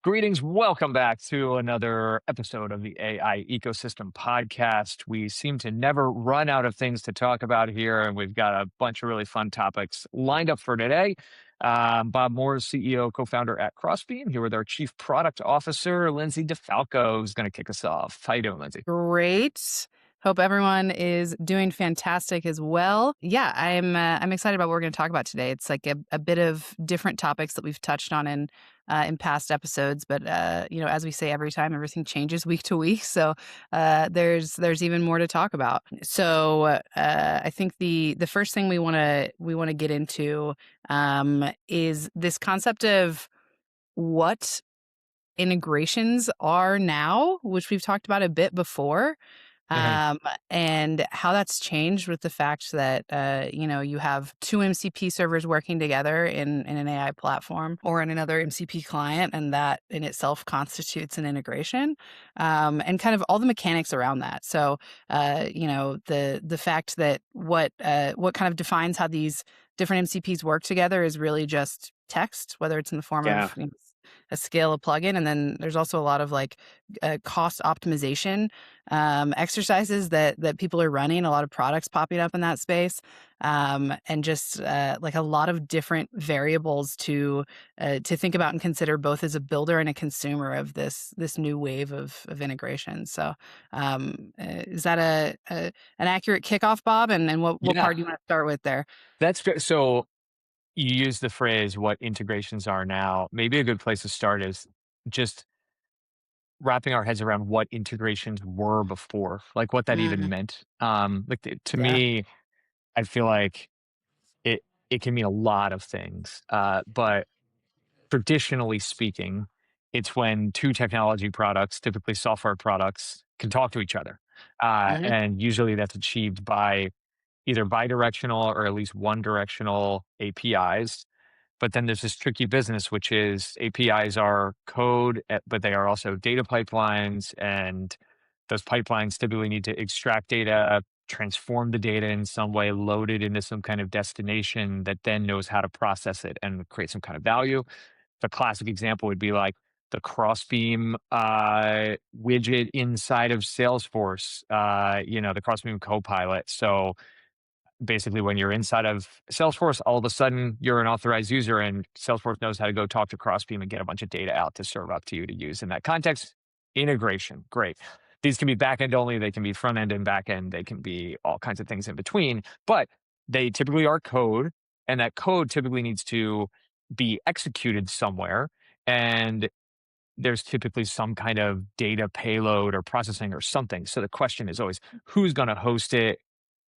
Greetings. Welcome back to another episode of the AI Ecosystem Podcast. We seem to never run out of things to talk about here, and we've got a bunch of really fun topics lined up for today. Bob Moore, CEO, co-founder at Crossbeam, here with our Chief Product Officer, Lindsey DeFalco, who's going to kick us off. How you doing, Lindsey? Great. Hope everyone is doing fantastic as well. Yeah, I'm excited about what we're going to talk about today. It's like a bit of different topics that we've touched on in past episodes, but as we say every time, everything changes week to week. So there's even more to talk about. So I think the first thing we want to get into is this concept of what integrations are now, which we've talked about a bit before, Mhm. um, and how that's changed with the fact that you have two MCP servers working together in an AI platform or in another MCP client, and that in itself constitutes an integration, and kind of all the mechanics around that. So the fact that what kind of defines how these different MCPs work together is really just text, whether it's in the form Yeah. of a scale, a plugin, and then there's also a lot of like cost optimization exercises that people are running. A lot of products popping up in that space, and just like a lot of different variables to think about and consider, both as a builder and a consumer of this new wave of integration. So, is that an accurate kickoff, Bob? And what Yeah. part do you want to start with there? That's good. So you use the phrase what integrations are now. Maybe a good place to start is just wrapping our heads around what integrations were before, like what that even Mm, meant. To yeah. me, I feel like it it can mean a lot of things. But traditionally speaking, it's when two technology products, typically software products, can talk to each other, Hmm. and usually that's achieved by either bidirectional or at least one directional APIs. But then there's this tricky business, which is APIs are code, but they are also data pipelines. And those pipelines typically need to extract data, transform the data in some way, load it into some kind of destination that then knows how to process it and create some kind of value. The classic example would be like the Crossbeam widget inside of Salesforce, the Crossbeam Copilot. So basically when you're inside of Salesforce, all of a sudden you're an authorized user and Salesforce knows how to go talk to Crossbeam and get a bunch of data out to serve up to you to use in that context. Integration, great. These can be backend only, they can be front end and back end, they can be all kinds of things in between, but they typically are code, and that code typically needs to be executed somewhere. And there's typically some kind of data payload or processing or something. So the question is always who's going to host it,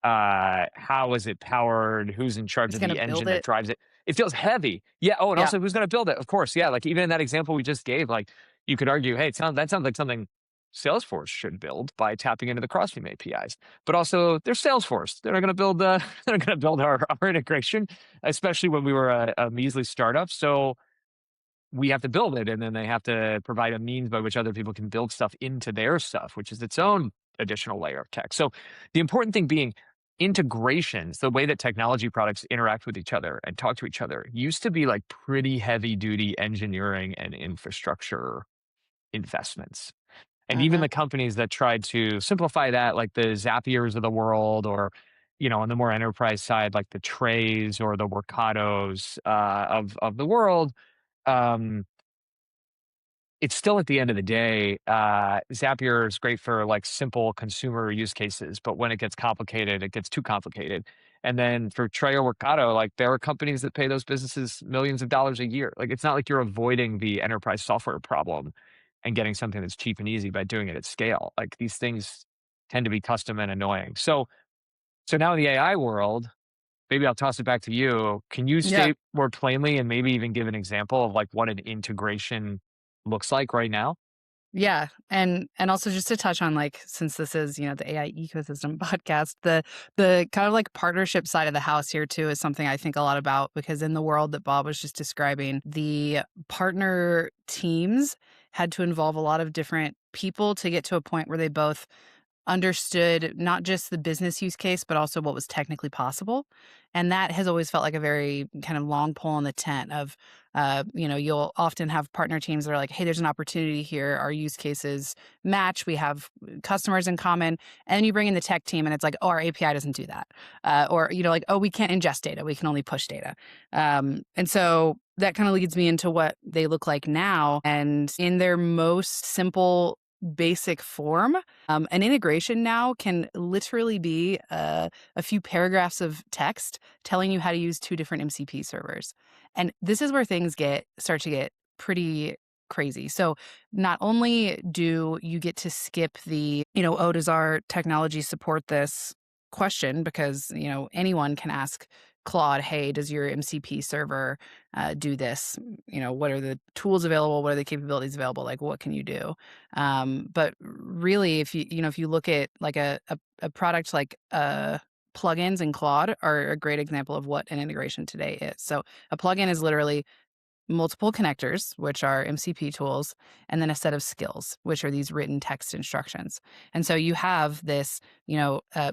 how is it powered? Who's in charge Who's of going to the build engine that it? drives it? It feels heavy. Yeah. Oh, and Yeah. also who's going to build it? Of course. Yeah. Like even in that example we just gave, like you could argue, hey, that sounds like something Salesforce should build by tapping into the Crossbeam APIs. But also, they're Salesforce. They're not going to build. They're not going to build our integration, especially when we were a measly startup. So we have to build it, and then they have to provide a means by which other people can build stuff into their stuff, which is its own additional layer of tech. So the important thing being integrations, the way that technology products interact with each other and talk to each other, used to be like pretty heavy duty engineering and infrastructure investments. And even Hmm. the companies that tried to simplify that, like the Zapiers of the world, or on the more enterprise side, like the Trays or the Workados of the world, um, it's still at the end of the day, Zapier is great for like simple consumer use cases, but when it gets complicated, it gets too complicated. And then for Trey or Workato, like there are companies that pay those businesses millions of dollars a year. Like it's not like you're avoiding the enterprise software problem and getting something that's cheap and easy by doing it at scale. Like these things tend to be custom and annoying. So now in the AI world, maybe I'll toss it back to you. Can you Yeah. state more plainly and maybe even give an example of like what an integration looks like right now? Yeah. And also just to touch on, like, since this is, the AI ecosystem podcast, the kind of like partnership side of the house here too is something I think a lot about, because in the world that Bob was just describing, the partner teams had to involve a lot of different people to get to a point where they both understood not just the business use case, but also what was technically possible. And that has always felt like a very kind of long pole in the tent of, you'll often have partner teams that are like, hey, there's an opportunity here. Our use cases match. We have customers in common. And then you bring in the tech team and it's like, oh, our API doesn't do that. Or, like, oh, we can't ingest data. We can only push data. And so that kind of leads me into what they look like now. And in their most simple, basic form, an integration now can literally be a few paragraphs of text telling you how to use two different MCP servers. And this is where things start to get pretty crazy. So not only do you get to skip the, oh, does our technology support this question? Because, anyone can ask Claude, hey, does your MCP server do this? What are the tools available? What are the capabilities available? Like, what can you do? But really, if you look at like a product like plugins in Claude are a great example of what an integration today is. So a plugin is literally multiple connectors, which are MCP tools, and then a set of skills, which are these written text instructions. And so you have this,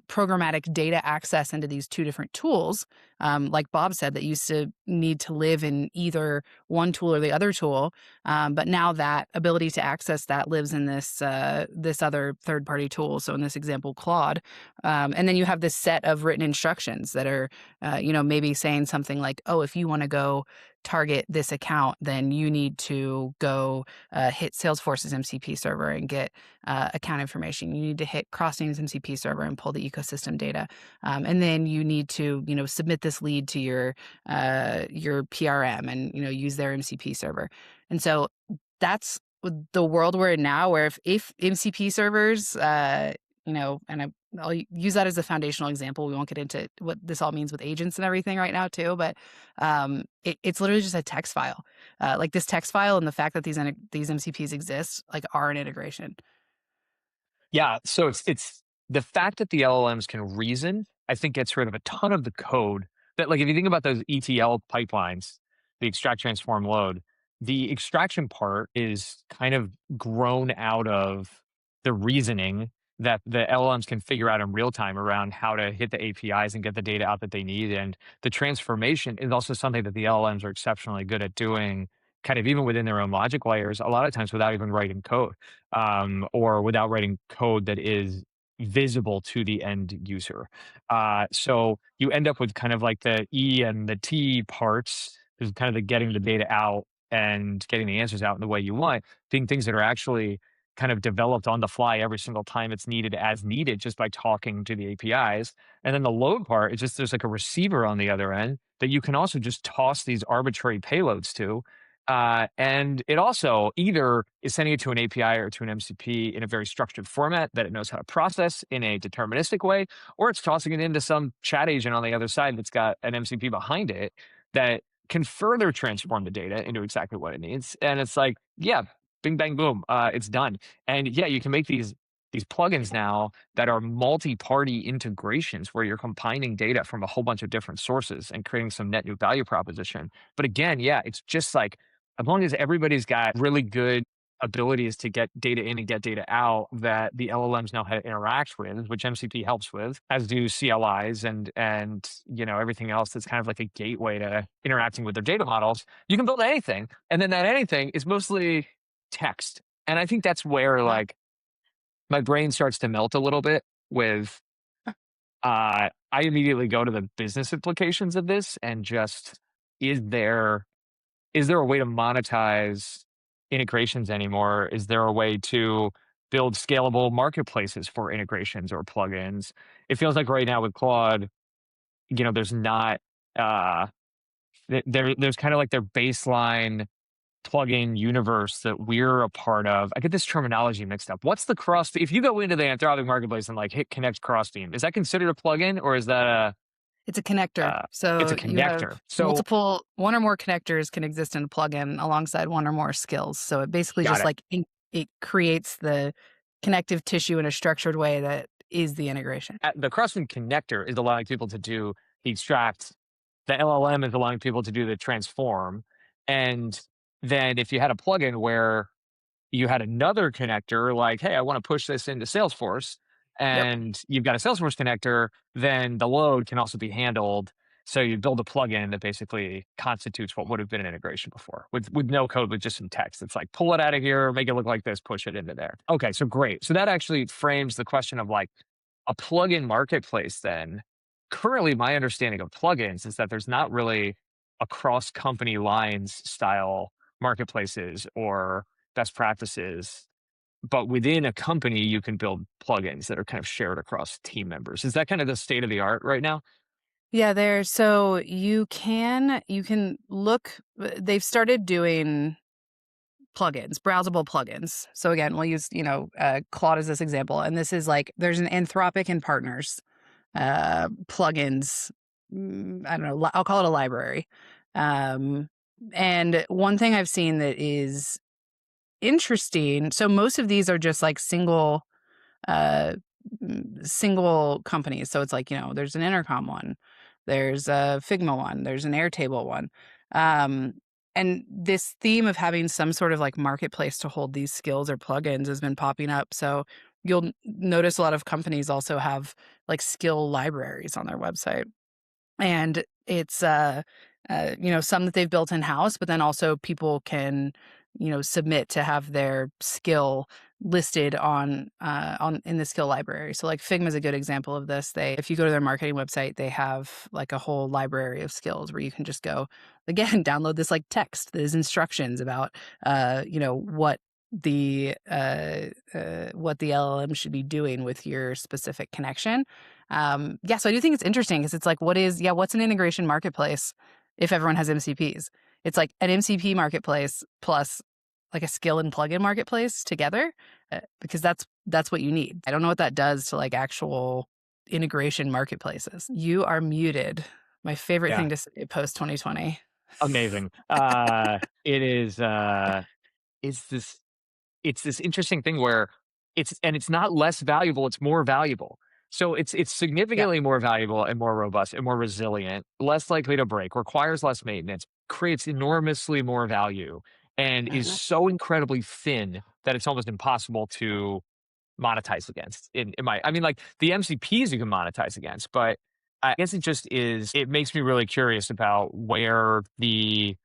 programmatic data access into these two different tools, like Bob said, that used to need to live in either one tool or the other tool. But now that ability to access that lives in this other third-party tool. So in this example, Claude. And then you have this set of written instructions that are, maybe saying something like, oh, if you want to go target this account, then you need to go hit Salesforce's MCP server and get account information. You need to hit Crossing's MCP server and pull the ecosystem data, and then you need to submit this lead to your PRM and use their MCP server. And so that's the world we're in now, where if MCP servers, I'll use that as a foundational example. We won't get into what this all means with agents and everything right now too, but it's literally just a text file. Like this text file and the fact that these MCPs exist like are an integration. Yeah, so it's the fact that the LLMs can reason, I think gets rid of a ton of the code that, like, if you think about those ETL pipelines, the extract, transform, load, the extraction part is kind of grown out of the reasoning that the LLMs can figure out in real time around how to hit the APIs and get the data out that they need. And the transformation is also something that the LLMs are exceptionally good at doing, kind of even within their own logic layers, a lot of times without even writing code, or without writing code that is visible to the end user. So you end up with kind of like the E and the T parts, is kind of the getting the data out and getting the answers out in the way you want, being things that are actually kind of developed on the fly every single time it's needed as needed just by talking to the APIs. And then the load part is just there's like a receiver on the other end that you can also just toss these arbitrary payloads to, and it also either is sending it to an API or to an MCP in a very structured format that it knows how to process in a deterministic way, or it's tossing it into some chat agent on the other side that's got an MCP behind it that can further transform the data into exactly what it needs. And it's like, yeah, bing, bang, boom, it's done. And yeah, you can make these plugins now that are multi-party integrations where you're combining data from a whole bunch of different sources and creating some net new value proposition. But again, yeah, it's just like as long as everybody's got really good abilities to get data in and get data out that the LLMs know how to interact with, which MCP helps with, as do CLIs and everything else that's kind of like a gateway to interacting with their data models, you can build anything. And then that anything is mostly text. And I think that's where Yeah. like my brain starts to melt a little bit with I immediately go to the business implications of this and just is there is there a way to monetize integrations anymore? Is there a way to build scalable marketplaces for integrations or plugins? It feels like right now with Claude, there's not uh there's kind of like their baseline plugin universe that we're a part of. I get this terminology mixed up. What's the cross? If you go into the Anthropic marketplace and like hit connect cross team, is that considered a plugin or is that It's a connector. it's a So you connector? have So one or more connectors can exist in a plugin alongside one or more skills. So it basically got just it. like it creates the connective tissue in a structured way that is the integration. The crossing connector is allowing people to do the extract. The LLM is allowing people to do the transform. And then if you had a plugin where you had another connector, like, hey, I want to push this into Salesforce, Yep. and you've got a Salesforce connector, then the load can also be handled. So you build a plugin that basically constitutes what would have been an integration before with no code, with just some text. It's like, pull it out of here, make it look like this, push it into there. Okay, so great. So that actually frames the question of like a plugin marketplace then. Currently, my understanding of plugins is that there's not really across company lines style marketplaces or best practices, but within a company, you can build plugins that are kind of shared across team members. Is that kind of the state of the art right now? Yeah, there. So you can look. They've started doing plugins, browsable plugins. So again, we'll use Claude as this example, and this is like there's an Anthropic and Partners plugins. I don't know. I'll call it a library. Um, and one thing I've seen that is interesting. So most of these are just like uh, single companies. So it's like, there's an Intercom one, there's a Figma one, there's an Airtable one. Um, and this theme of having some sort of like marketplace to hold these skills or plugins has been popping up. So you'll notice a lot of companies also have like skill libraries on their website. And it's some that they've built in house, but then also people can submit to have their skill listed on in the skill library. So like Figma is a good example of this. They If you go to their marketing website, they have like a whole library of skills where you can just go again download this like text that is instructions about what the LLM should be doing with your specific connection. Yeah, so I do think it's interesting because it's like, what's an integration marketplace if everyone has MCPs? It's like an MCP marketplace plus like a skill and plugin marketplace together, because that's what you need. I don't know what that does to like actual integration marketplaces. You are muted. My favorite Yeah, thing to say post 2020. amazing. It is. It's this it's this interesting thing where it's not less valuable, it's more valuable. So it's Yeah. significantly more valuable and more robust and more resilient, less likely to break, requires less maintenance, creates enormously more value, and is Mhm. so incredibly thin that it's almost impossible to monetize against. I mean, like the MCPs you can monetize against, but I guess it makes me really curious about where the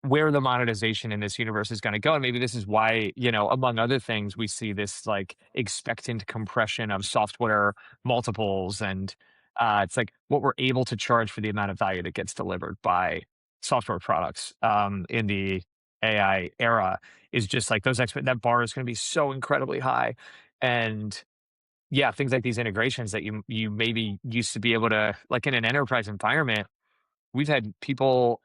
monetization in this universe is going to go. And maybe this is why, among other things, we see this like expectant compression of software multiples. And it's like what we're able to charge for the amount of value that gets delivered by software products in the AI era is just like that bar is going to be so incredibly high. And yeah, things like these integrations that you maybe used to be able to, like in an enterprise environment, we've had people,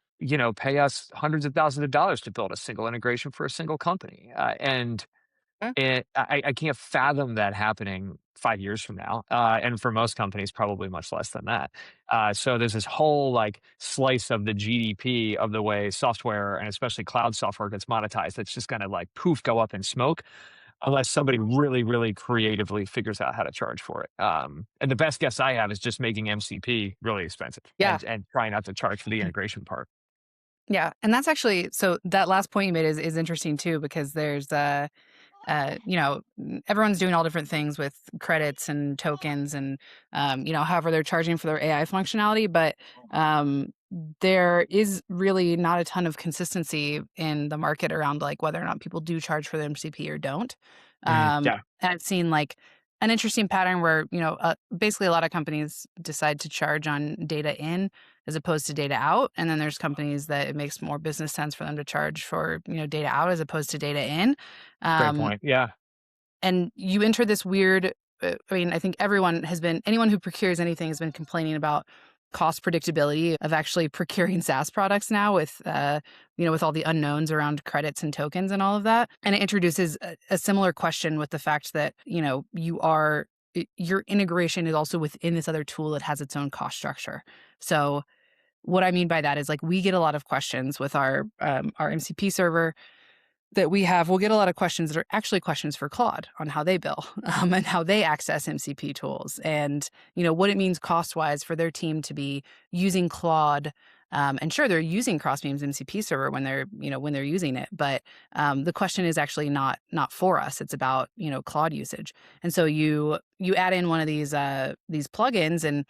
pay us hundreds of thousands of dollars to build a single integration for a single company, and I can't fathom that happening 5 years from now, and for most companies, probably much less than that. So there's this whole like slice of the GDP of the way software and especially cloud software gets monetized. That's just going to like poof go up in smoke unless somebody really, really creatively figures out how to charge for it. And the best guess I have is just making MCP really expensive Yeah. and trying not to charge for the integration part. Yeah. And that's actually, so that last point you made is interesting too, because there's everyone's doing all different things with credits and tokens and, however they're charging for their AI functionality. But there is really not a ton of consistency in the market around like whether or not people do charge for the MCP or don't. Yeah, And I've seen like an interesting pattern where, basically a lot of companies decide to charge on data in as opposed to data out. And then there's companies that it makes more business sense for them to charge for, data out as opposed to data in. great Um, point. Yeah, and you enter this weird, I think anyone who procures anything has been complaining about cost predictability of actually procuring SaaS products now with all the unknowns around credits and tokens and all of that. And it introduces a similar question with the fact that, your integration is also within this other tool that has its own cost structure. So what I mean by that is like we get a lot of questions with our MCP server that we have. We'll get a lot of questions that are actually questions for Claude on how they bill and how they access MCP tools and what it means cost wise for their team to be using Claude And sure, they're using Crossbeam's MCP server when they're using it, but the question is actually not for us. It's about Claude usage. And so you add in one of these plugins, and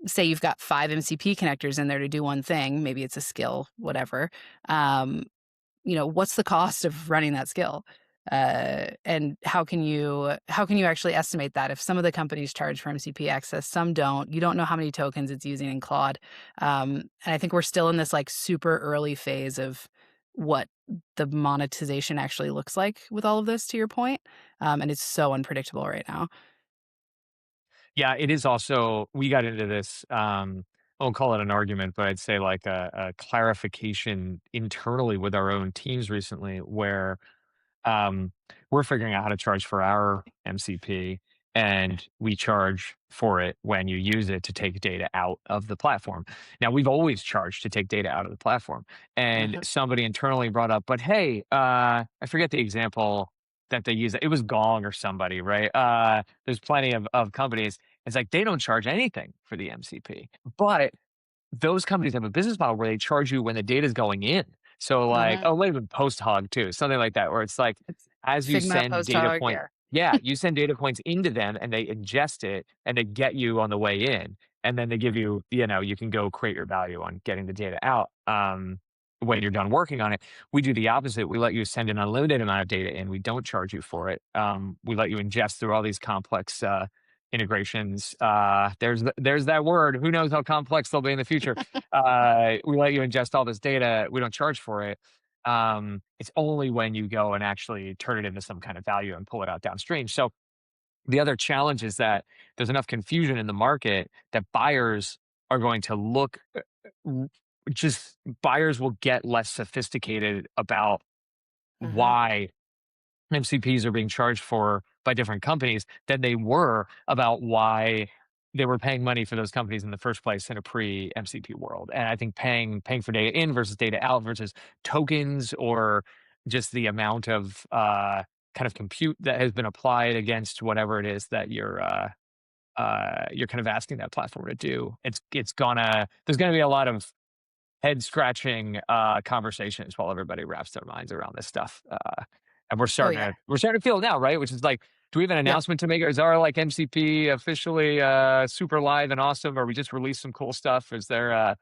say you've got 5 MCP connectors in there to do one thing. Maybe it's a skill, whatever. Um, what's the cost of running that skill? And how can you actually estimate that? If some of the companies charge for MCP access, some don't. You don't know how many tokens it's using in Claude. And I think we're still in this like super early phase of what the monetization actually looks like with all of this, to your point. And it's so unpredictable right now. Yeah, it is also we got into this, I won't call it an argument, but I'd say like a clarification internally with our own teams recently where um, we're figuring out how to charge for our MCP, and we charge for it when you use it to take data out of the platform. Now, we've always charged to take data out of the platform, and Uh-huh. somebody internally brought up, but hey, I forget the example that they use. It was Gong or somebody, right? There's plenty of companies. It's like they don't charge anything for the MCP, but those companies have a business model where they charge you when the data is going in. So like, Uh-huh. oh, wait a minute, post hog too, something like that, where it's like It's as you Figma, send Post data Hog, point, yeah. yeah, you send data points into them and they ingest it and they get you on the way in, and then they give you, you can go create your value on getting the data out. When you're done working on it, we do the opposite. We let you send an unlimited amount of data in. We don't charge you for it. We let you ingest through all these complex integrations. There's that word. Who knows how complex they'll be in the future? We let you ingest all this data. We don't charge for it. It's only when you go and actually turn it into some kind of value and pull it out downstream. So the other challenge is that there's enough confusion in the market that buyers are going to look. r- Just buyers will get less sophisticated about Uh-huh. why MCPs are being charged for by different companies than they were about why they were paying money for those companies in the first place in a pre-MCP world. And I think paying for data in versus data out versus tokens or just the amount of kind of compute that has been applied against whatever it is that you're kind of asking that platform to do. It's gonna there's gonna be a lot of head scratching conversations while everybody wraps their minds around this stuff. And Oh yeah. we're starting to feel it now, right? Which is like, do we have an Yep. announcement to make? Is our like MCP officially super live and awesome, or we just released some cool stuff? Is there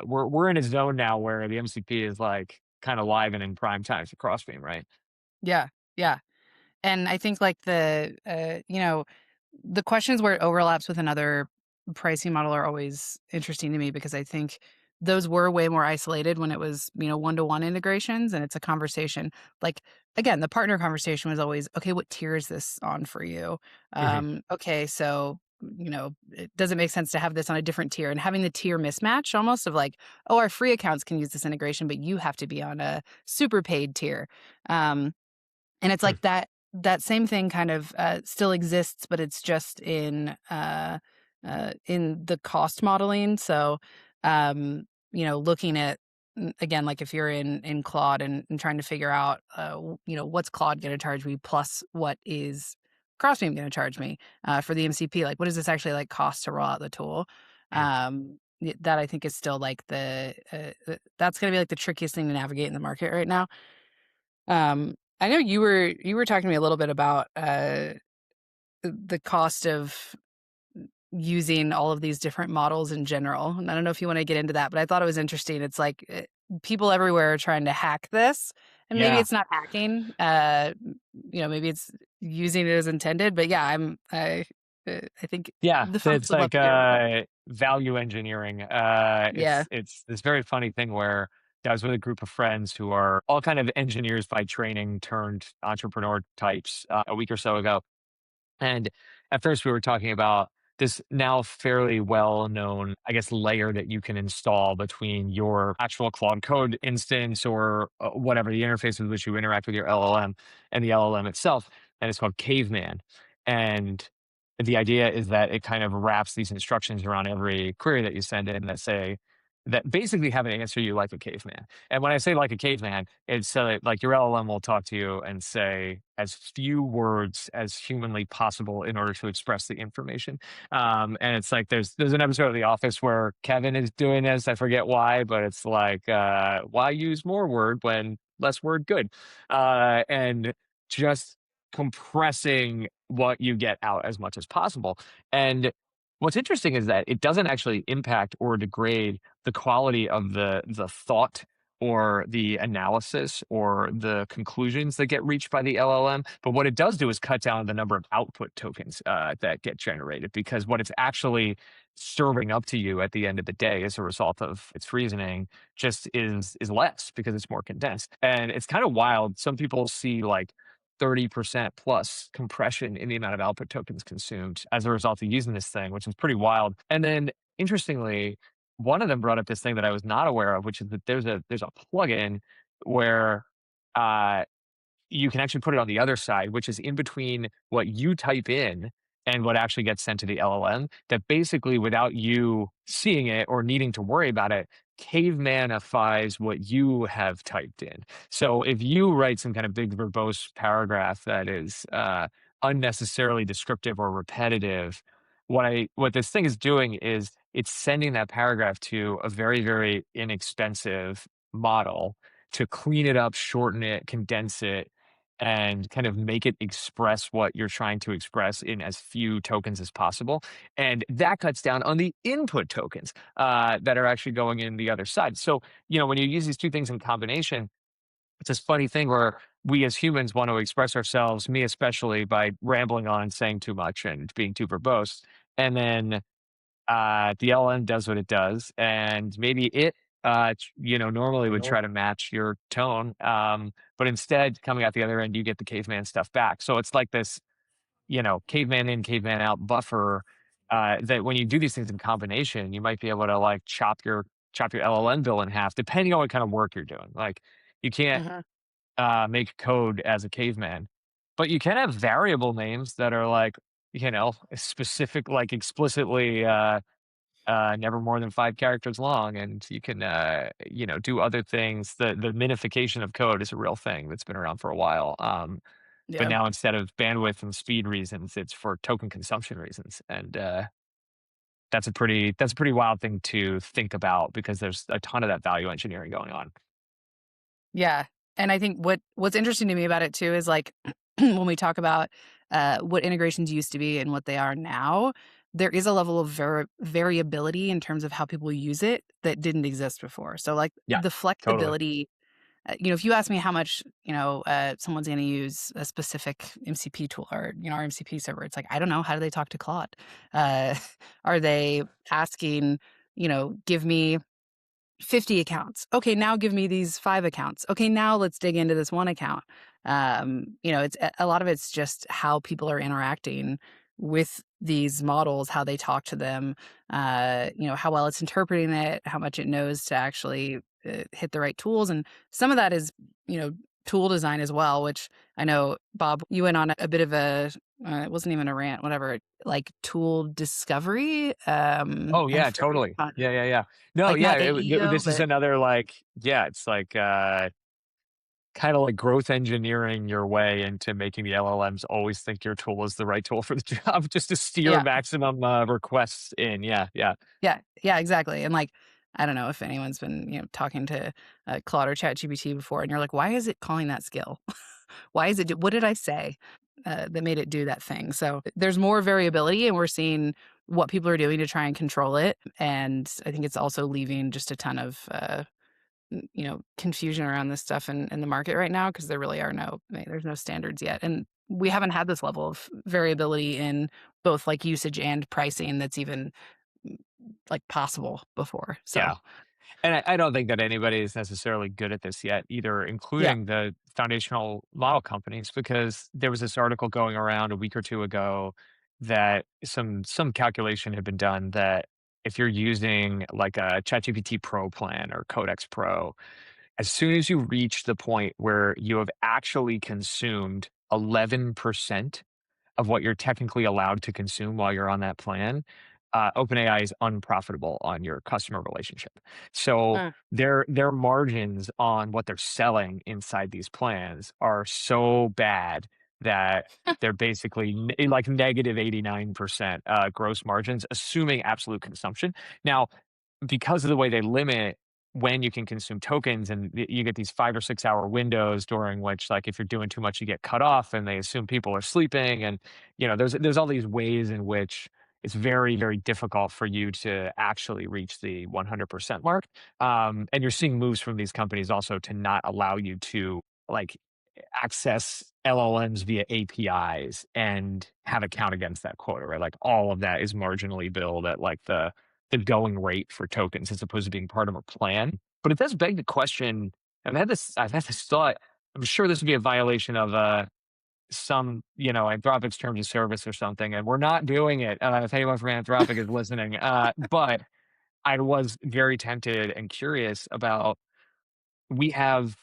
we're in a zone now where the MCP is like kind of live and in prime time for Crossbeam, right? Yeah. Yeah. And I think like the questions where it overlaps with another pricing model are always interesting to me because I think those were way more isolated when it was, one-to-one integrations and it's a conversation. Like again, the partner conversation was always, okay, what tier is this on for you? Mhm. Okay, so it doesn't make sense to have this on a different tier and having the tier mismatch almost of like, oh, our free accounts can use this integration, but you have to be on a super paid tier. Um, and it's Mm. like that same thing kind of, still exists, but it's just in the cost modeling. So, looking at again, like if you're in Claude and trying to figure out, what's Claude going to charge me plus what is Crossbeam going to charge me for the MCP? Like, what does this actually like cost to roll out the tool? Mm. That I think is still like that's going to be like the trickiest thing to navigate in the market right now. I know you were talking to me a little bit about, the cost of using all of these different models in general, and I don't know if you wanna get into that, but I thought it was interesting. It's like, people everywhere are trying to hack this, and maybe Yeah. it's not hacking, maybe it's using it as intended, but yeah, I think Yeah, the folks it's would love like to hear about it. value engineering. Yeah. It's this very funny thing where I was with a group of friends who are all kind of engineers by training turned entrepreneur types a week or so ago, and at first, we were talking about this now fairly well known, I guess, layer that you can install between your actual Claude Code instance or whatever the interface with which you interact with your LLM and the LLM itself. And it's called Caveman. And the idea is that it kind of wraps these instructions around every query that you send in that say, that basically have an answer you like a caveman. And when I say like a caveman, it's like your LLM will talk to you and say as few words as humanly possible in order to express the information. And it's like there's an episode of The Office where Kevin is doing this. I forget why, but it's like why use more word when less word good, and just compressing what you get out as much as possible. And what's interesting is that it doesn't actually impact or degrade the quality of the thought or the analysis or the conclusions that get reached by the LLM. But what it does do is cut down the number of output tokens that get generated, because what it's actually serving up to you at the end of the day as a result of its reasoning just is less because it's more condensed. And it's kind of wild. Some people see like 30% plus compression in the amount of output tokens consumed as a result of using this thing, which is pretty wild. And then interestingly, one of them brought up this thing that I was not aware of, which is that there's a plugin where uh, you can actually put it on the other side, which is in between what you type in and what actually gets sent to the LLM, that basically, without you seeing it or needing to worry about it, cavemanifies what you have typed in. So if you write some kind of big verbose paragraph that is unnecessarily descriptive or repetitive, what this thing is doing is it's sending that paragraph to a very, very inexpensive model to clean it up, shorten it, condense it, and kind of make it express what you're trying to express in as few tokens as possible. And that cuts down on the input tokens that are actually going in the other side. So, when you use these two things in combination, it's this funny thing where we as humans want to express ourselves, me especially, by rambling on and saying too much and being too verbose. And then the LN does what it does, and maybe it, normally would try to match your tone, but instead, coming out the other end, you get the caveman stuff back. So it's like this, caveman in, caveman out buffer. That when you do these things in combination, you might be able to like chop your LLM bill in half, depending on what kind of work you're doing. Like you can't Mhm. make code as a caveman, but you can have variable names that are like specific, like explicitly. Never more than 5 characters long, and you can, do other things. The minification of code is a real thing that's been around for a while, but Yeah. now instead of bandwidth and speed reasons, it's for token consumption reasons, and, that's a pretty wild thing to think about because there's a ton of that value engineering going on. Yeah, and I think what's interesting to me about it too is, like, when we talk about, what integrations used to be and what they are now, there is a level of variability in terms of how people use it that didn't exist before. So, like, Yeah, the totally. flexibility, if you ask me how much, someone's gonna use a specific MCP tool or, our MCP server, it's like, I don't know, how do they talk to Claude? Uh, are they asking, "Give me" 50 accounts. Okay, now give me these 5 accounts. Okay, now let's dig into this one account. It's a lot of it's just how people are interacting with these models, how they talk to them, how well it's interpreting it, how much it knows to actually hit the right tools. And some of that is, tool design as well, which I know, Bob, you went on a bit of it wasn't even a rant, whatever, like tool discovery. Oh, I yeah, forget, totally. Yeah, yeah, yeah. No, like yeah, not AEO, this is but another, like, yeah, it's like, kinda like growth engineering your way into making the LLMs always think your tool is the right tool for the job just to steer yeah, maximum, requests in. Yeah, yeah. yeah, yeah, exactly. And like, I don't know if anyone's been, talking to Claude or ChatGPT before, and you're like, why is it calling that skill? Why is it? What did I say that made it do that thing? So there's more variability, and we're seeing what people are doing to try and control it. And I think it's also leaving just a ton of confusion around this stuff in the market right now because there really are there's no standards yet. And we haven't had this level of variability in both like usage and pricing that's even mm, like possible before. So Yeah. And I don't think that anybody is necessarily good at this yet either, yeah. including the foundational model companies, because there was this article going around a week or 2 ago that some calculation had been done that if you're using like a ChatGPT Pro plan or Codex Pro, as soon as you reach the point where you have actually consumed 11% of what you're technically allowed to consume while you're on that plan, OpenAI is unprofitable on your customer relationship. So Mm. their margins on what they're selling inside these plans are so bad that they're basically like negative 89% gross margins, assuming absolute consumption. Now, because of the way they limit when you can consume tokens, and you get these 5 or 6 hour windows during which, like, if you're doing too much, you get cut off, and they assume people are sleeping, and there's all these ways in which it's very, very difficult for you to actually reach the 100% mark. And you're seeing moves from these companies also to not allow you to, like, access LLMs via APIs and have a count against that quota, right? Like, all of that is marginally billed at, like, the going rate for tokens as opposed to being part of a plan. But it does beg the question. I've had this thought. I'm sure this would be a violation of some, Anthropic's terms of service or something, and we're not doing it. If anyone from Anthropic is listening, but I was very tempted and curious about, we have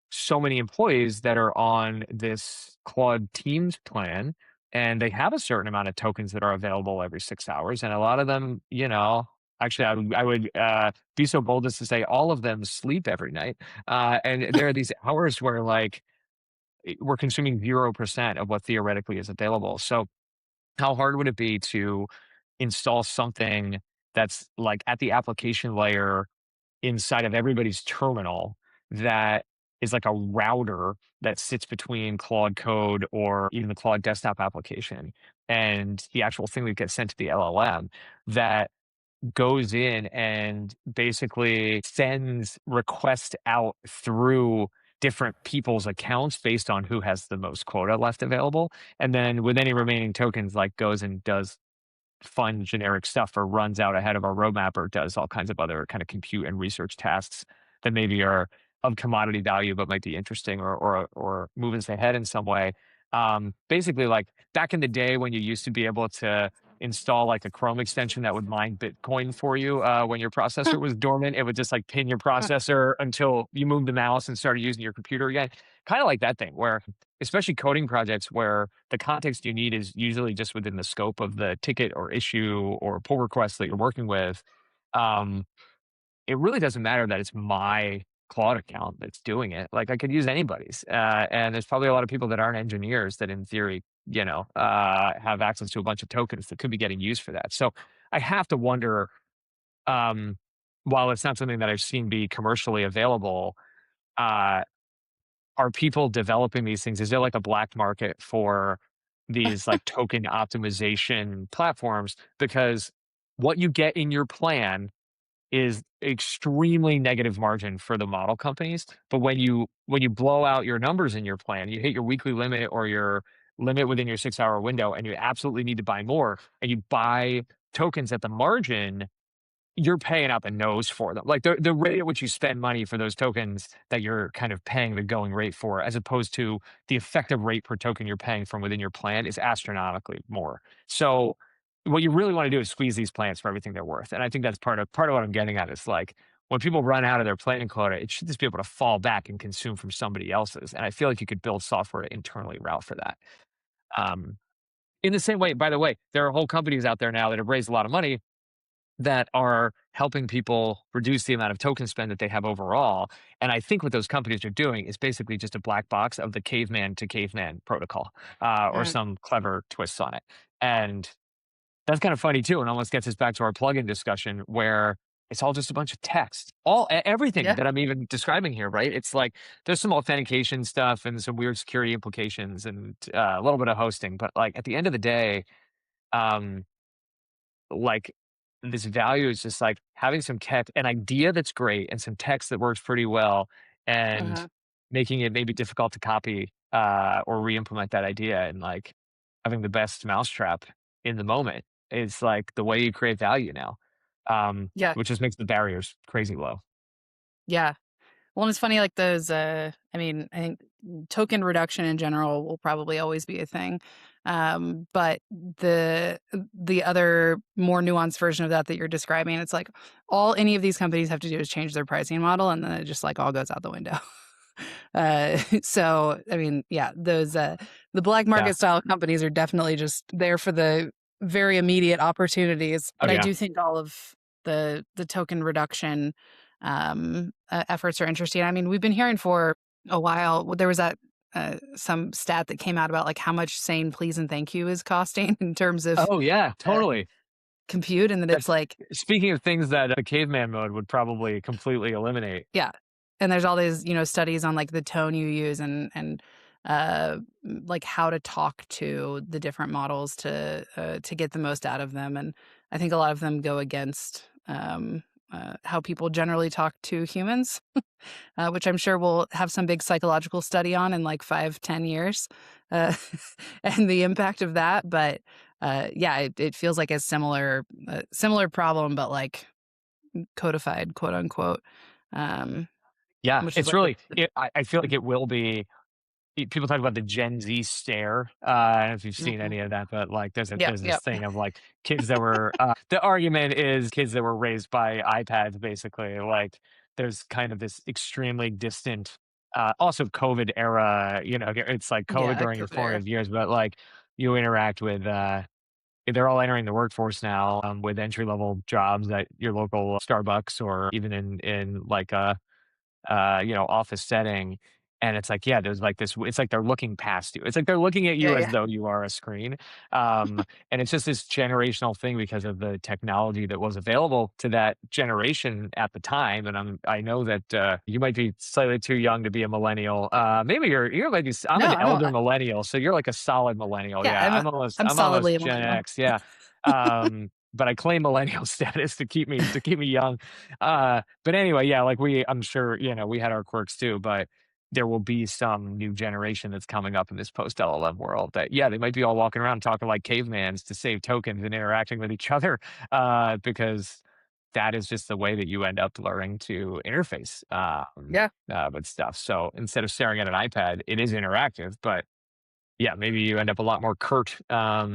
so many employees that are on this Claude Teams plan, and they have a certain amount of tokens that are available every 6 hours. And a lot of them, actually, I would be so bold as to say all of them sleep every night. And there are these hours where, like, we're consuming 0% of what theoretically is available. So, how hard would it be to install something that's, like, at the application layer inside of everybody's terminal, that is like a router that sits between Claude Code or even the Claude desktop application and the actual thing that gets sent to the LLM, that goes in and basically sends requests out through different people's accounts based on who has the most quota left available. And then with any remaining tokens, like, goes and does fun generic stuff, or runs out ahead of our roadmap, or does all kinds of other kind of compute and research tasks that maybe are of commodity value but might be interesting, or move us ahead in some way. Basically, like, back in the day when you used to be able to install, like, a Chrome extension that would mine Bitcoin for you when your processor was dormant, it would just, like, pin your processor until you moved the mouse and started using your computer again. Kind of like that thing, where, especially coding projects where the context you need is usually just within the scope of the ticket or issue or pull request that you're working with. Um, it really doesn't matter that it's my Claude account that's doing it. Like, I could use anybody's, and there's probably a lot of people that aren't engineers that, in theory, have access to a bunch of tokens that could be getting used for that. So I have to wonder, um, while it's not something that I've seen be commercially available, uh, are people developing these things? Is there, like, a black market for these, like, token optimization platforms? Because what you get in your plan is extremely negative margin for the model companies. But when you blow out your numbers in your plan, you hit your weekly limit or your limit within your 6 hour window, and you absolutely need to buy more, and you buy tokens at the margin, you're paying out the nose for them. Like, the rate at which you spend money for those tokens that you're kind of paying the going rate for, as opposed to the effective rate per token you're paying from within your plan, is astronomically more. So what you really want to do is squeeze these plans for everything they're worth. And I think that's part of what I'm getting at is, like, when people run out of their planning quota, it should just be able to fall back and consume from somebody else's. And I feel like you could build software to internally route for that. Um, in the same way, by the way, there are whole companies out there now that have raised a lot of money that are helping people reduce the amount of token spend that they have overall. And I think what those companies are doing is basically just a black box of the caveman to caveman protocol, or Mm. some clever twists on it. And that's kind of funny too, and almost gets us back to our plugin discussion, where it's all just a bunch of text. Everything Yeah. that I'm even describing here, right? It's like, there's some authentication stuff and some weird security implications, and a little bit of hosting. But, like, at the end of the day, um, like, this value is just, like, having some text, an idea that's great, and some text that works pretty well, and Uh-huh. making it maybe difficult to copy, or re-implement that idea, and, like, having the best mousetrap in the moment is, like, the way you create value now, Yeah. which just makes the barriers crazy low. Yeah. Well, and it's funny, like those, I mean, I think token reduction in general will probably always be a thing. But the other more nuanced version of that that you're describing, it's like all any of these companies have to do is change their pricing model, and then it just, like, all goes out the window. So I mean, yeah, those the black Yeah. market style companies are definitely just there for very immediate opportunities. Oh But I yeah. do think all of the token reduction efforts are interesting. I mean, we've been hearing for a while. There was that some stat that came out about like how much saying please and thank you is costing in terms of Oh yeah, uh, totally. compute, and then it's That's like speaking of things that a caveman mode would probably completely eliminate. yeah. And there's all these, studies on like the tone you use like how to talk to the different models to get the most out of them. And I think a lot of them go against how people generally talk to humans, which I'm sure we'll have some big psychological study on in like 5, 10 years, uh, and the impact of that. But yeah, it feels like a similar problem, but like codified, quote unquote. Um, Yeah, which is it's like really. I feel like it will be. People talk about the Gen Z stare. I don't know if you've seen any of Mhm. that, but like, Yep, there's this yep. thing of like kids that were. The argument is kids that were raised by iPads, basically. Like, there's kind of this extremely distant. Also, COVID era. It's like COVID Yeah, during your COVID era. formative years, but like you interact with. They're all entering the workforce now with entry level jobs at your local Starbucks or even in like a office setting. And it's like, yeah, there's like this, it's like they're looking past you. It's like they're looking at Yeah, you as yeah. though you are a screen. And it's just this generational thing because of the technology that was available to that generation at the time. And I know that you might be slightly too young to be a millennial. Maybe you're like, I'm No, an I'm a elder millennial. So you're like a solid millennial. yeah, Yeah. I'm I'm almost solidly a Gen millennial. X. Yeah. But I claim millennial status to keep me young. But anyway, yeah, like I'm sure, we had our quirks too, but there will be some new generation that's coming up in this post LLM world that, yeah, they might be all walking around talking like cavemans to save tokens and interacting with each other, because that is just the way that you end up learning to interface Yeah, with stuff. So instead of staring at an iPad, it is interactive, but yeah, maybe you end up a lot more curt, yeah,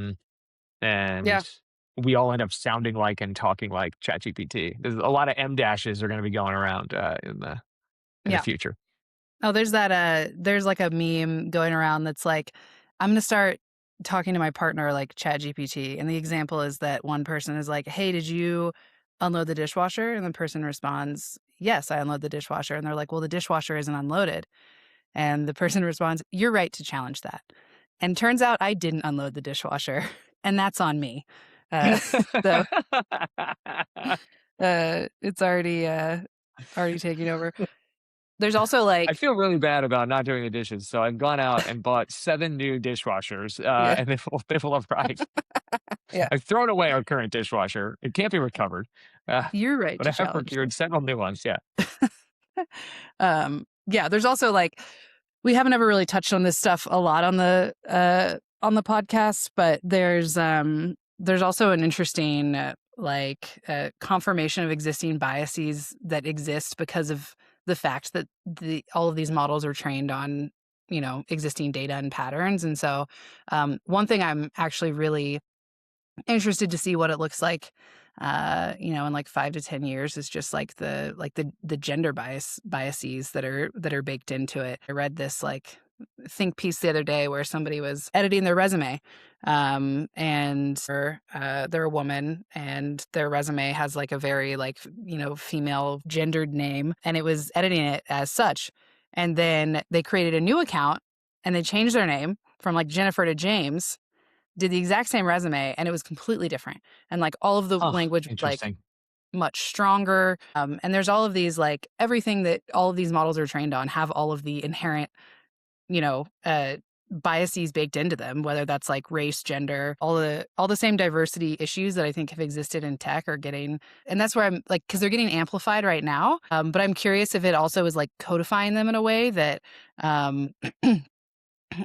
and we all end up sounding like and talking like ChatGPT. There's a lot of M dashes are going to be going around in the yeah. future. Oh, there's like a meme going around that's like, I'm gonna start talking to my partner like ChatGPT, and the example is that one person is like, "Hey, did you unload the dishwasher?" And the person responds, "Yes, I unload the dishwasher." And they're like, "Well, the dishwasher isn't unloaded." And the person responds, "You're right to challenge that." And turns out I didn't unload the dishwasher, and that's on me. Uh, so it's already taking over. There's also I like, feel really bad about not doing the dishes, so I've gone out and bought 7 new dishwashers, yeah, and they will arrive. yeah. I've thrown away our current dishwasher; it can't be recovered, uh, You're right but to I have challenge procured several new ones. Yeah, that. Yeah, there's also like we haven't ever really touched on this stuff a lot on the podcast, but there's also an interesting confirmation of existing biases that exist because of the fact that all of these models are trained on existing data and patterns. And so one thing I'm actually really interested to see what it looks like, in like 5 to 10 years is just like the gender biases that are baked into it. I read this like think piece the other day where somebody was editing their resume, and they're a woman and their resume has like a very like female gendered name, and it was editing it as such, and then they created a new account and they changed their name from like Jennifer to James, did the exact same resume, and it was completely different. And like all of the huh? language was like Interesting. much stronger. And there's all of these like everything that all of these models are trained on have all of the inherent, you know, uh, biases baked into them, whether that's like race, gender, all the same diversity issues that I think have existed in tech are getting, and that's where I'm like, because they're getting amplified right now. But I'm curious if it also is like codifying them in a way that um,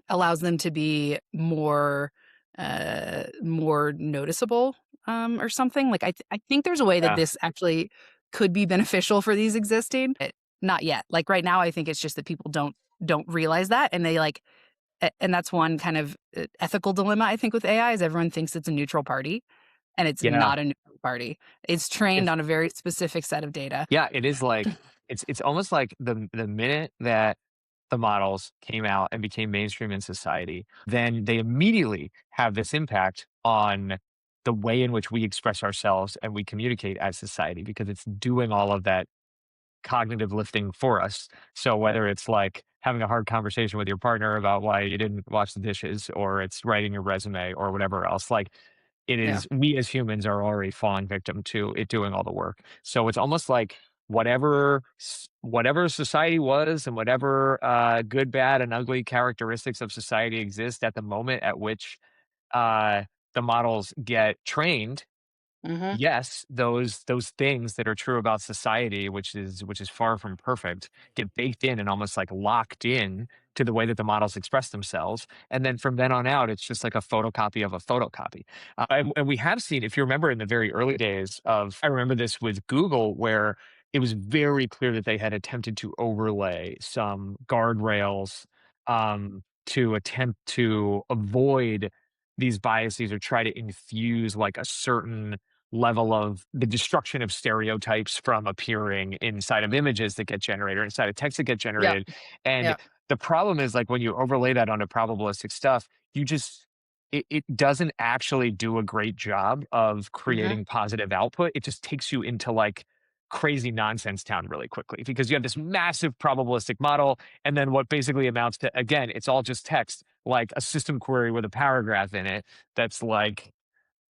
allows them to be more noticeable, or something. Like I think there's a way that Yeah, this actually could be beneficial for these existing, but not yet. Like right now, I think it's just that people don't realize that, and they like, and that's one kind of ethical dilemma I think with AI is everyone thinks it's a neutral party, and it's yeah. not a neutral party. It's trained It's on a very specific set of data. Yeah, it is like it's almost like the minute that the models came out and became mainstream in society, then they immediately have this impact on the way in which we express ourselves and we communicate as society, because it's doing all of that cognitive lifting for us. So whether it's like having a hard conversation with your partner about why you didn't wash the dishes, or it's writing your resume or whatever else, like it Yeah. is, we as humans are already falling victim to it doing all the work. So it's almost like whatever society was, and whatever good, bad, and ugly characteristics of society exist at the moment at which uh, the models get trained. Mhm. Yes, those things that are true about society, which is far from perfect, get baked in and almost like locked in to the way that the models express themselves. And then from then on out, it's just like a photocopy of a photocopy. And we have seen, if you remember in the very early days of, I remember this with Google, where it was very clear that they had attempted to overlay some guardrails to attempt to avoid these biases, or try to infuse like a certain level of the destruction of stereotypes from appearing inside of images that get generated, or inside of text that get Yep. generated. And Yep. the problem is, like, when you overlay that onto probabilistic stuff, you just, it doesn't actually do a great job of Mhm. creating positive output. It just takes you into like crazy nonsense town really quickly, because you have this massive probabilistic model, and then what basically amounts to, again, it's all just text, like a system query with a paragraph in it that's like,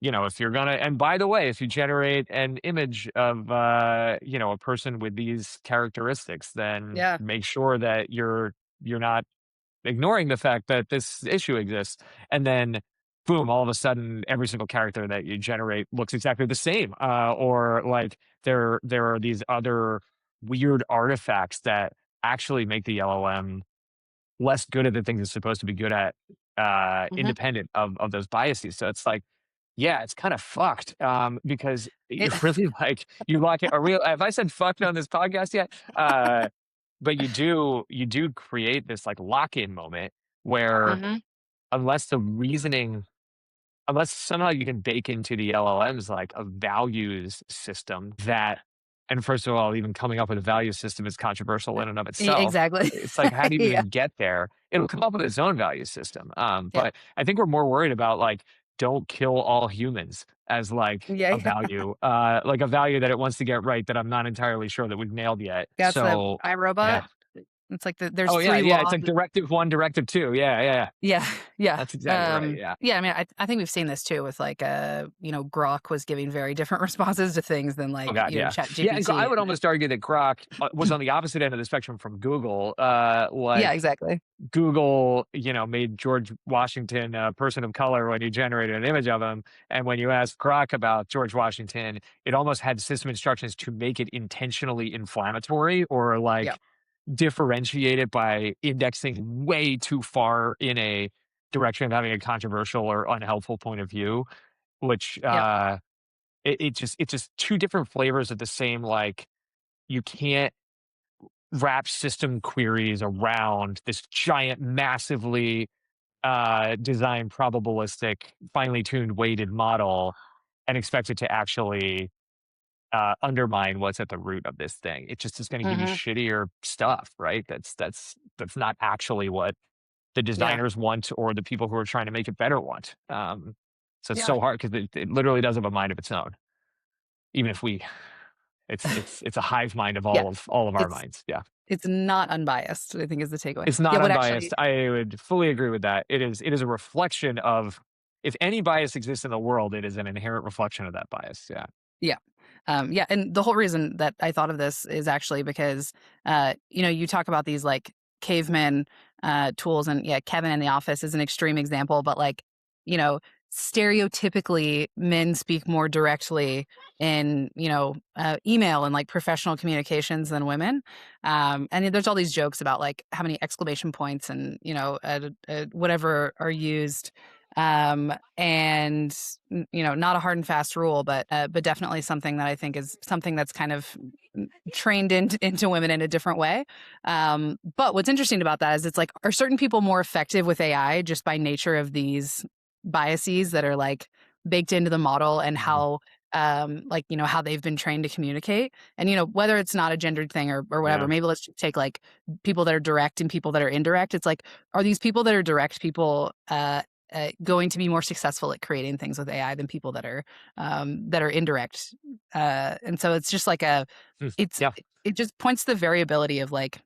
if you're gonna, and by the way, if you generate an image of, a person with these characteristics, then Yeah. make sure that you're not ignoring the fact that this issue exists. And then, boom, all of a sudden, every single character that you generate looks exactly the same. Or like there are these other weird artifacts that actually make the LLM less good at the things it's supposed to be good at, Mhm. independent of those biases. So it's like, yeah, it's kind of fucked, because It you're really like, you lock it. Are we? Have I said fucked on this podcast yet? But you do create this like lock in moment where, Mhm. unless the reasoning unless somehow you can bake into the LLMs like a values system that, and first of all, even coming up with a value system is controversial in and of itself. Exactly. It's like, how do you Yeah. even get there? It'll come up with its own value system. Yeah. But I think we're more worried about like, don't kill all humans as like Yeah, yeah. like a value that it wants to get right, that I'm not entirely sure that we've nailed yet. That's the So iRobot. yeah. It's like there's Oh yeah, 3 yeah. It's laws. like directive one, directive two. Yeah, yeah, yeah. Yeah, yeah. That's exactly right. Yeah. Yeah, I mean, I think we've seen this too with like, Grok was giving very different responses to things than Oh like, god, yeah. Yeah, and I ChatGPT. would almost argue that Grok, was on the opposite end of the spectrum from Google. Yeah, Like exactly. Google, made George Washington a person of color when you generated an image of him, and when you asked Grok about George Washington, it almost had system instructions to make it intentionally inflammatory, or Yeah, like differentiate it by indexing way too far in a direction of having a controversial or unhelpful point of view, which yeah, it's just two different flavors of the same, like, you can't wrap system queries around this giant, massively, designed probabilistic, finely tuned, weighted model, and expect it to actually, undermine what's at the root of this thing. It just is gonna give you mhm, shittier stuff, right? That's not actually what the yeah, designers want, or the people who are trying to make it better want. So it's yeah, so hard, because it literally does have a mind of its own, even if we it's a hive mind of yeah. all of our It's minds. Yeah. it's not unbiased, I think is the takeaway. It's Yeah, not what actually unbiased. I would fully agree with that. It is a reflection of, if any bias exists in the world, it is an inherent reflection of that bias. Yeah. Yeah. Yeah, and the whole reason that I thought of this is actually because, you talk about these like caveman tools, and yeah, Kevin in the office is an extreme example, but like, you know, stereotypically, men speak more directly in email and like professional communications than women. And there's all these jokes about like how many exclamation points and whatever are used, and not a hard and fast rule, but definitely something that I think is something that's kind of trained into women in a different way. But what's interesting about that is it's like, are certain people more effective with AI just by nature of these biases that are like baked into the model, and Mhm. how how they've been trained to communicate, and whether it's not a gendered thing or whatever. Yeah. Maybe let's just take like people that are direct and people that are indirect. It's like, are these people that are direct people going to be more successful at creating things with AI than people that are indirect. And so it's just like Hmm. it's Yeah, it just points to the variability of like,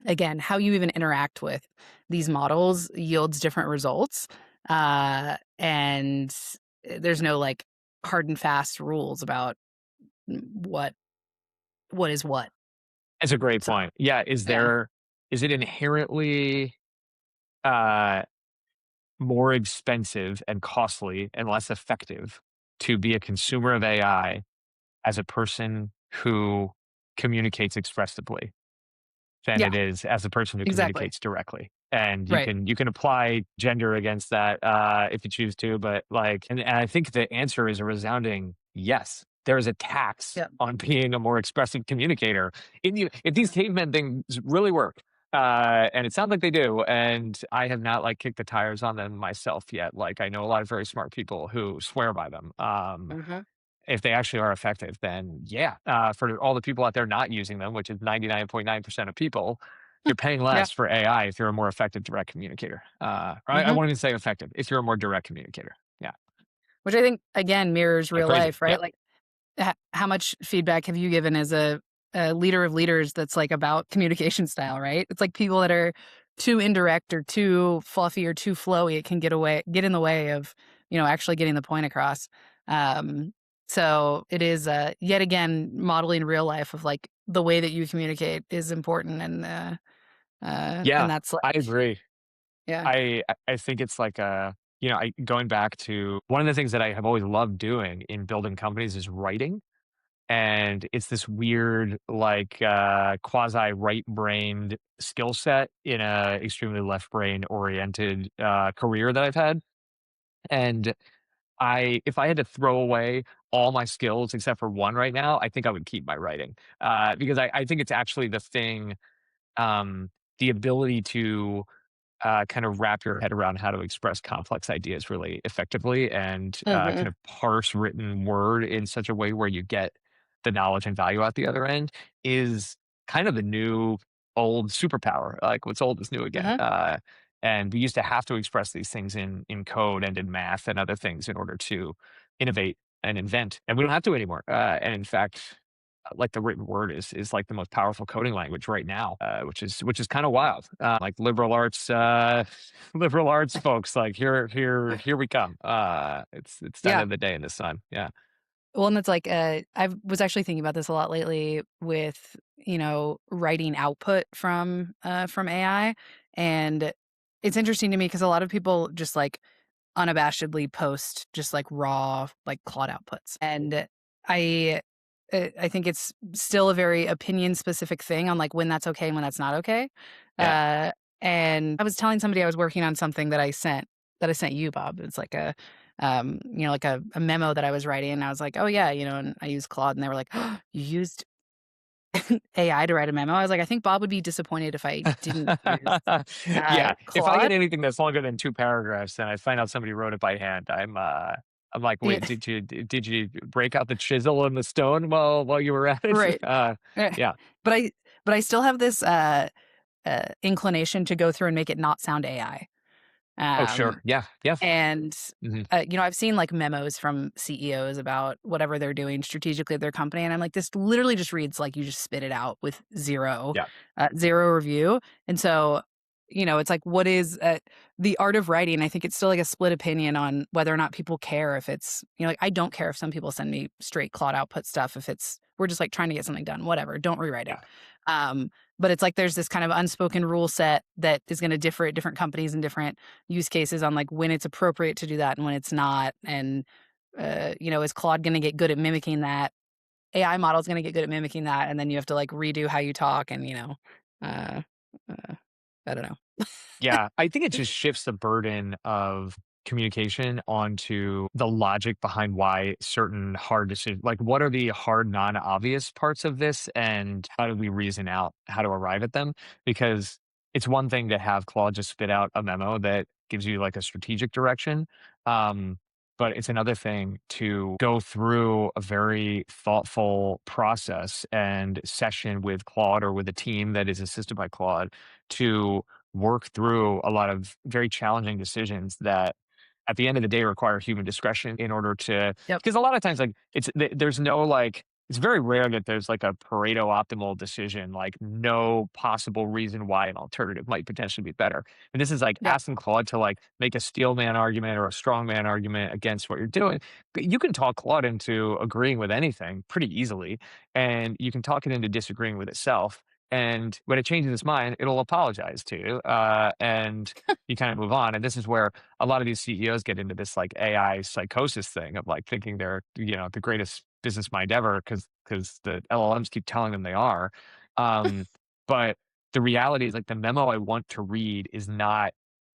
again, how you even interact with these models yields different results. And there's no like hard and fast rules about what is what. it's a great So point. Yeah, yeah. is it inherently uh, more expensive and costly and less effective to be a consumer of AI as a person who communicates expressively than Yeah, it is as a person who exactly. communicates directly. And Right. you can apply gender against that if you choose to, but like, and I think the answer is a resounding yes. There is a tax Yeah. on being a more expressive communicator. If these caveman things really work, and it sounds like they do, and I have not like kicked the tires on them myself yet. Like I know a lot of very smart people who swear by them. Mhm. If they actually are effective, then yeah, for all the people out there not using them, which is 99.9% of people, you're paying Yeah. less for AI if you're a more effective direct communicator. I Mhm. won't even say effective if you're a more direct communicator. Yeah, Which I think again mirrors yeah, real crazy. life, Yeah, right? Like how much feedback have you given as a leader of leaders that's like about communication style, right? It's like people that are too indirect or too fluffy or too flowy, it can get in the way of, actually getting the point across. Um, so it is yet again modeling real life of like the way that you communicate is important, and yeah, that's I like, agree. yeah. I think it's like going back to one of the things that I have always loved doing in building companies is writing. And it's this weird, like, quasi right-brained skill set in a extremely left-brain oriented, career that I've had. And if I had to throw away all my skills except for one right now, I think I would keep my writing, because I think it's actually the thing, um, the ability to kind of wrap your head around how to express complex ideas really effectively and kind Mhm. of parse written word in such a way where you get the knowledge and value out the other end is kind of the new old superpower. Like what's old is new again. Mhm. And we used to have to express these things in code and in math and other things in order to innovate and invent. And we don't have to anymore. And in fact, like the written word is like the most powerful coding language right now, which is kind of wild. Like liberal arts folks, like here we come. It's the end Yeah. of the day in the sun. Yeah, Well, and it's like, I was actually thinking about this a lot lately with, writing output from AI. And it's interesting to me because a lot of people just like unabashedly post just like raw, like Claude outputs. And I, I think it's still a very opinion specific thing on like when that's okay and when that's not okay. yeah. Uh, and I was telling somebody I was working on something that I sent you, Bob. It's like like a memo that I was writing. And I was like, oh yeah, and I use Claude, and they were like, oh, you used AI to write a memo. I was like, I think Bob would be disappointed if I didn't use Yeah, if I get Claude. anything that's longer than 2 paragraphs and I find out somebody wrote it by hand, I'm like, Yeah, "Wait, did you break out the chisel and the stone while you were at it?" right. Eh, Yeah. But I still have this inclination to go through and make it not sound AI. Oh, Um, sure. Yeah, yeah. and Mhm. I've seen like memos from CEOs about whatever they're doing strategically at their company, and I'm like, this literally just reads like you just spit it out with Yeah, zero review. And so, it's like, what is the art of writing? I think it's still like a split opinion on whether or not people care if it's, like I don't care if some people send me straight Claude output stuff if it's we're just like trying to get something done, whatever, don't rewrite it. yeah. Um, but it's like there's this kind of unspoken rule set that is going to differ at different companies and different use cases on like when it's appropriate to do that and when it's not. And is Claude going to get good at mimicking that? AI model is going to get good at mimicking that, and then you have to like redo how you talk, and uh, uh, I don't know. Yeah, I think it just shifts the burden of communication onto the logic behind why certain hard decisions, like what are the hard, non-obvious parts of this, and how do we reason out how to arrive at them? Because it's one thing to have Claude just spit out a memo that gives you like a strategic direction. Um, but it's another thing to go through a very thoughtful process and session with Claude or with a team that is assisted by Claude to work through a lot of very challenging decisions that at the end of the day require human discretion in order to, Yep. because a lot of times like there's no like, it's very rare that there's like a Pareto optimal decision, like no possible reason why an alternative might potentially be better. And this is like Yep. asking Claude to like make a steel man argument or a strong man argument against what you're doing. But you can talk Claude into agreeing with anything pretty easily, and you can talk it into disagreeing with itself. And when it changes its mind, it'll apologize to you, and you kind of move on. And this is where a lot of these CEOs get into this like AI psychosis thing of like thinking they're, the greatest business mind ever because the LLMs keep telling them they are. Um, but the reality is like the memo I want to read is not,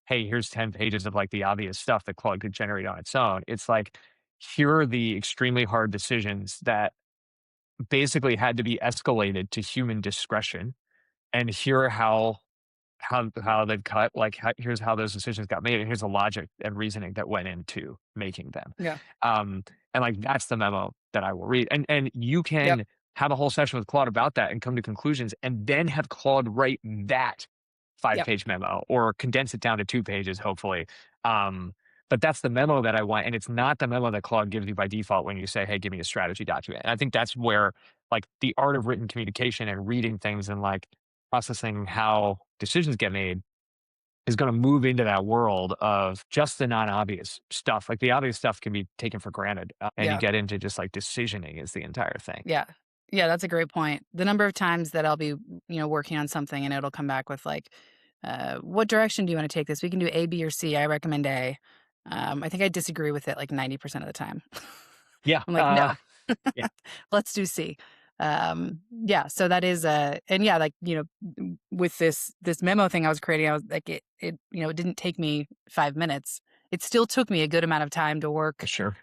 hey, here's 10 pages of like the obvious stuff that Claude could generate on its own. It's like, here are the extremely hard decisions that basically had to be escalated to human discretion. And here are how they've cut, like, here's how those decisions got made, and here's the logic and reasoning that went into making them. Yeah. Um, and, like, that's the memo that I will read, and you Yep. can have a whole session with Claude about that and come to conclusions, and then have Claude write that Yep. five-page memo or condense it down to 2 pages, hopefully. Um, but that's the memo that I want, and it's not the memo that Claude gives you by default when you say, "Hey, give me a strategy document." And I think that's where, like, the art of written communication and reading things and, like, processing how decisions get made is gonna move into that world of just the non-obvious stuff. Like, the obvious stuff can be taken for granted, and you Yeah. get into just, like, decisioning is the entire thing. Yeah. Yeah, that's a great point. The number of times that I'll be, working on something and it'll come back with like, what direction do you want to take this? We can do A, B, or C. I recommend A. I think I disagree with it like 90% of the time. Yeah, I'm like, no, yeah, let's do C. Yeah, so that is and yeah, like, with this memo thing I was creating, I was like, it didn't take me 5 minutes. It still took me a good amount of time to for work sure.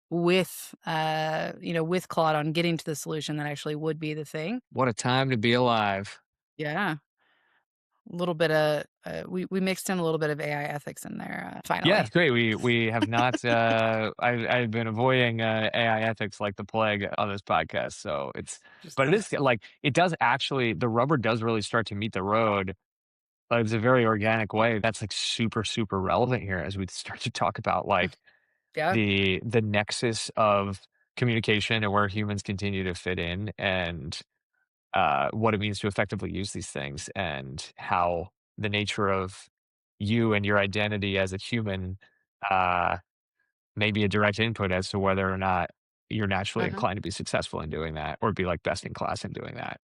with Claude on getting to the solution that actually would be the thing. What a time to be alive. Yeah. A little bit of we mixed in a little bit of AI ethics in there, Yeah, finally. it's great. We have not, I've been avoiding, AI ethics like the plague on this podcast, so Just but it is, like, it does actually, the rubber does really start to meet the road. It's a very organic way. That's, like, super, super relevant here as we start to talk about, like, yeah. the nexus of communication and where humans continue to fit in, and, what it means to effectively use these things, and how the nature of you and your identity as a human, uh, may be a direct input as to whether or not you're naturally Uh-huh. inclined to be successful in doing that or be, like, best in class in doing that.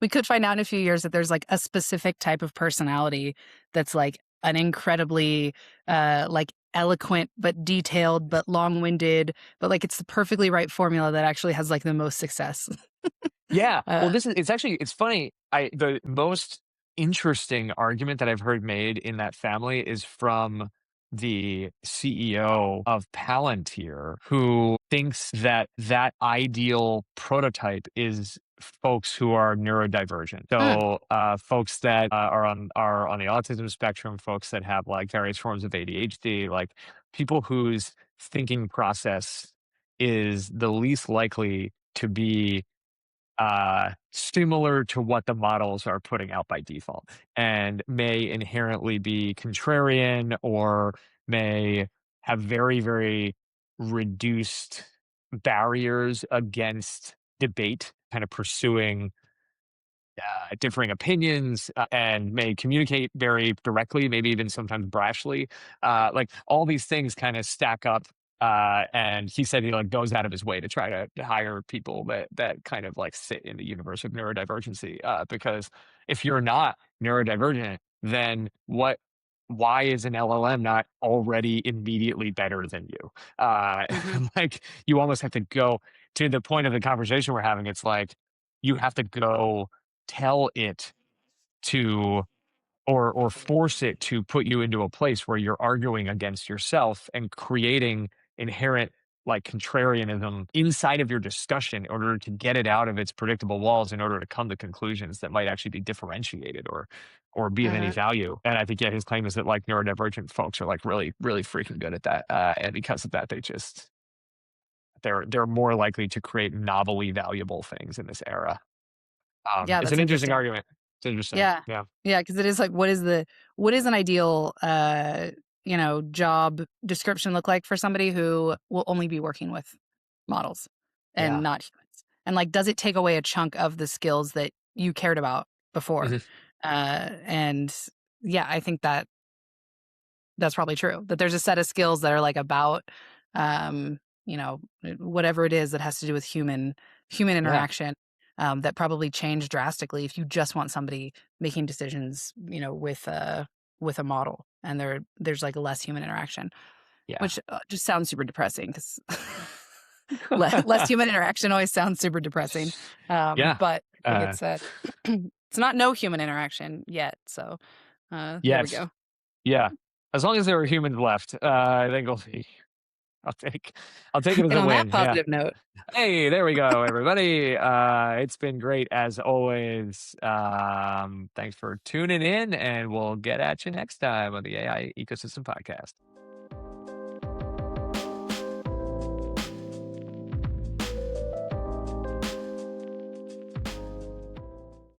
We could find out in a few years that there's, like, a specific type of personality that's, like, an incredibly, like, eloquent, but detailed, but long-winded, but, like, it's the perfectly right formula that actually has, like, the most success. Yeah. Well, Uh, it's funny. The most interesting argument that I've heard made in that family is from the CEO of Palantir, who thinks that that ideal prototype is folks who are neurodivergent. mm, So, folks that are on the autism spectrum, folks that have like various forms of ADHD, like people whose thinking process is the least likely to be similar to what the models are putting out by default, and may inherently be contrarian, or may have very, very reduced barriers against debate, kind of pursuing differing opinions, and may communicate very directly, maybe even sometimes brashly. Like all these things kind of stack up. And he said he like goes out of his way to try to hire people that kind of like sit in the universe of neurodivergency. Because if you're not neurodivergent, then what? Why is an LLM not already immediately better than you? mhm, Like you almost have to go to the point of the conversation we're having. It's like you have to go tell it to, or force it to put you into a place where you're arguing against yourself and creating inherent like contrarianism inside of your discussion in order to get it out of its predictable walls in order to come to conclusions that might actually be differentiated or be of any uh-huh, value. And I think, yeah, his claim is that like neurodivergent folks are like really really freaking good at that, and because of that they're more likely to create novelly valuable things in this era. yeah, It's that's an interesting interesting. argument. It's interesting. Yeah. Yeah. Yeah, because it is like, what is an ideal, job description look like for somebody who will only be working with models and Yeah. not humans? And like, does it take away a chunk of the skills that you cared about before? Mhm. And yeah, I think that that's probably true. That there's a set of skills that are like about, whatever it is that has to do with human Yeah. interaction, that probably change drastically if you just want somebody making decisions, with a model, and there's like less human interaction, Yeah. which just sounds super depressing because less human interaction always sounds super depressing. Yeah. But like Uh, it's it's not no human interaction yet. So there we yes. go. Yeah. As long as there are humans left, I think I'll take I'll take it as And a on that win. Yeah. positive note. Hey, there we go, everybody. It's been great as always. Thanks for tuning in, and we'll get at you next time on the AI Ecosystem Podcast.